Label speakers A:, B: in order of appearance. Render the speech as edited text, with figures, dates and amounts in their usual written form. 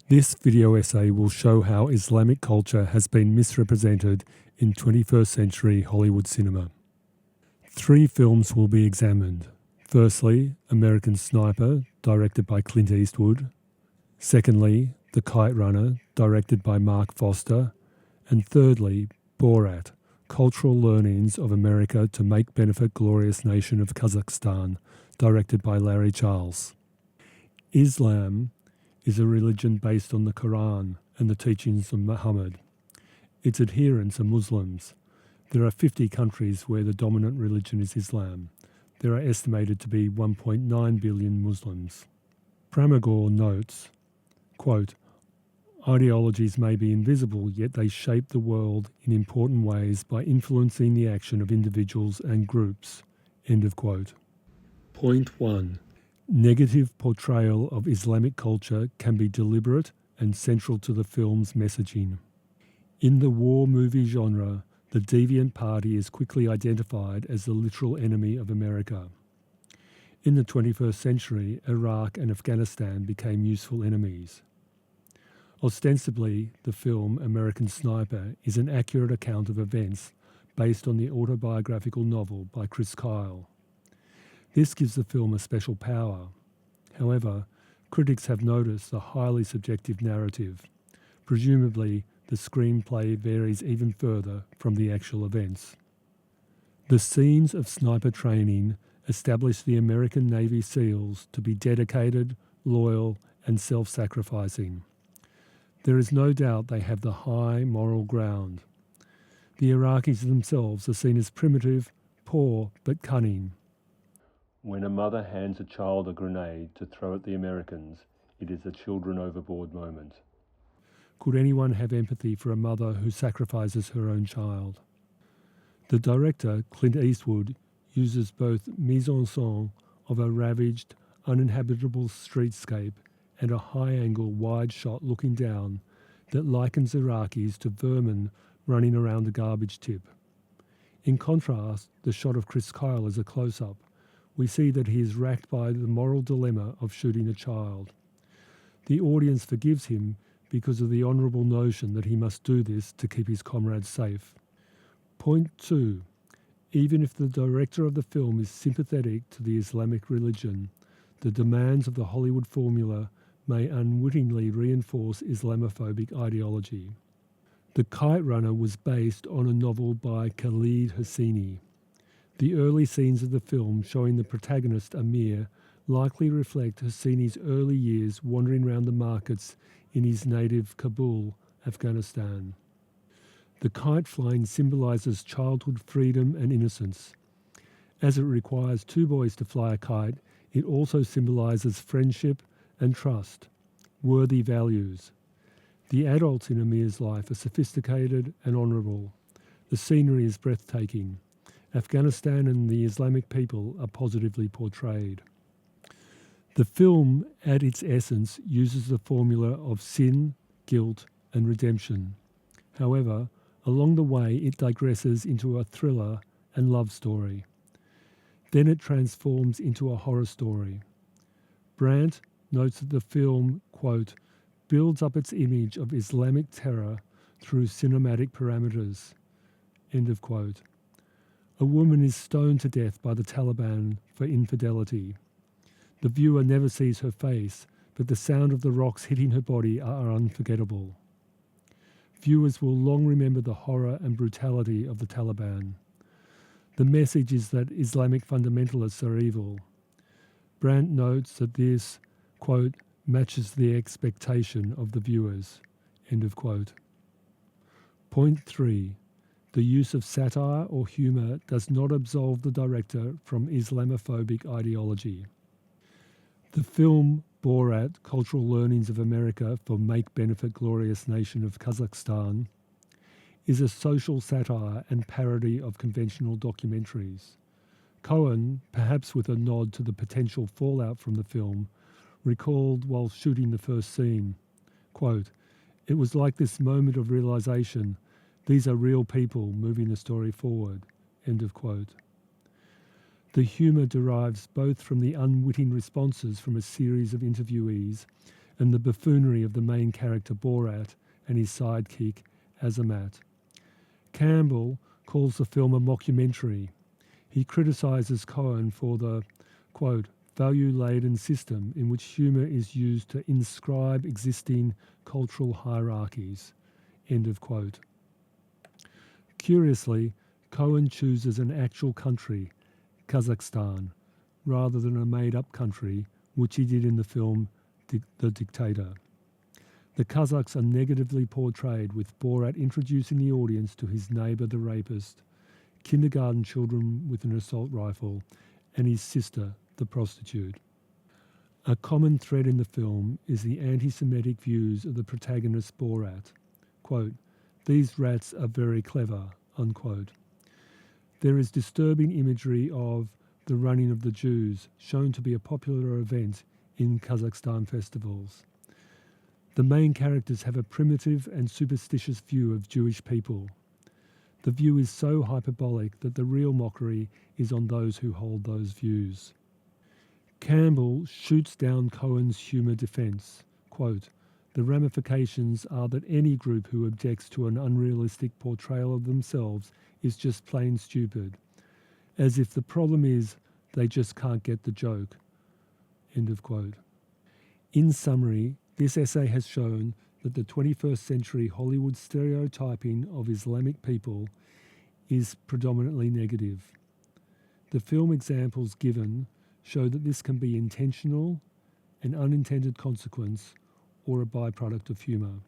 A: This video essay will show how Islamic culture has been misrepresented in 21st century Hollywood cinema. 3 films will be examined. Firstly, American Sniper, directed by Clint Eastwood. Secondly, The Kite Runner, directed by Mark Foster. And thirdly, Borat, Cultural Learnings of America to Make Benefit Glorious Nation of Kazakhstan, directed by Larry Charles. Islam is a religion based on the Quran and the teachings of Muhammad. Its adherents are Muslims. There are 50 countries where the dominant religion is Islam. There are estimated to be 1.9 billion Muslims. Pramagor notes, quote, "Ideologies may be invisible, yet they shape the world in important ways by influencing the action of individuals and groups." End of quote. Point 1. Negative portrayal of Islamic culture can be deliberate and central to the film's messaging. In the war movie genre, the deviant party is quickly identified as the literal enemy of America. In the 21st century, Iraq and Afghanistan became useful enemies. Ostensibly, the film American Sniper is an accurate account of events based on the autobiographical novel by Chris Kyle. This gives the film a special power. However, critics have noticed a highly subjective narrative. Presumably, the screenplay varies even further from the actual events. The scenes of sniper training establish the American Navy SEALs to be dedicated, loyal, and self-sacrificing. There is no doubt they have the high moral ground. The Iraqis themselves are seen as primitive, poor, but cunning. When a mother hands a child a grenade to throw at the Americans, it is a children overboard moment. Could anyone have empathy for a mother who sacrifices her own child? The director, Clint Eastwood, uses both mise-en-scène of a ravaged, uninhabitable streetscape and a high-angle wide shot looking down that likens Iraqis to vermin running around a garbage tip. In contrast, the shot of Chris Kyle is a close-up. We see that he is racked by the moral dilemma of shooting a child. The audience forgives him because of the honourable notion that he must do this to keep his comrades safe. Point 2. Even if the director of the film is sympathetic to the Islamic religion, the demands of the Hollywood formula may unwittingly reinforce Islamophobic ideology. The Kite Runner was based on a novel by Khalid Hosseini. The early scenes of the film showing the protagonist Amir likely reflect Hosseini's early years wandering around the markets in his native Kabul, Afghanistan. The kite flying symbolises childhood freedom and innocence. As it requires 2 boys to fly a kite, it also symbolises friendship and trust, worthy values. The adults in Amir's life are sophisticated and honourable. The scenery is breathtaking. Afghanistan and the Islamic people are positively portrayed. The film, at its essence, uses the formula of sin, guilt, and redemption. However, along the way it digresses into a thriller and love story. Then it transforms into a horror story. Brandt notes that the film, quote, builds up its image of Islamic terror through cinematic parameters, end of quote. A woman is stoned to death by the Taliban for infidelity. The viewer never sees her face, but the sound of the rocks hitting her body are unforgettable. Viewers will long remember the horror and brutality of the Taliban. The message is that Islamic fundamentalists are evil. Brandt notes that this, quote, matches the expectation of the viewers, end of quote. Point 3. The use of satire or humour does not absolve the director from Islamophobic ideology. The film Borat, Cultural Learnings of America for Make Benefit Glorious Nation of Kazakhstan, is a social satire and parody of conventional documentaries. Cohen, perhaps with a nod to the potential fallout from the film, recalled while shooting the first scene, quote, "It was like this moment of realisation. These are real people moving the story forward," end of quote. The humour derives both from the unwitting responses from a series of interviewees and the buffoonery of the main character Borat and his sidekick Azamat. Campbell calls the film a mockumentary. He criticises Cohen for the, quote, value-laden system in which humour is used to inscribe existing cultural hierarchies, end of quote. Curiously, Cohen chooses an actual country, Kazakhstan, rather than a made-up country, which he did in the film The Dictator. The Kazakhs are negatively portrayed, with Borat introducing the audience to his neighbour the rapist, kindergarten children with an assault rifle, and his sister, the prostitute. A common thread in the film is the anti-Semitic views of the protagonist Borat. Quote, "These rats are very clever," unquote. There is disturbing imagery of the running of the Jews, shown to be a popular event in Kazakhstan festivals. The main characters have a primitive and superstitious view of Jewish people. The view is so hyperbolic that the real mockery is on those who hold those views. Campbell shoots down Cohen's humour defence. Quote, "The ramifications are that any group who objects to an unrealistic portrayal of themselves is just plain stupid, as if the problem is they just can't get the joke." End of quote. In summary, this essay has shown that the 21st century Hollywood stereotyping of Islamic people is predominantly negative. The film examples given show that this can be intentional, an unintended consequence, or a byproduct of humour.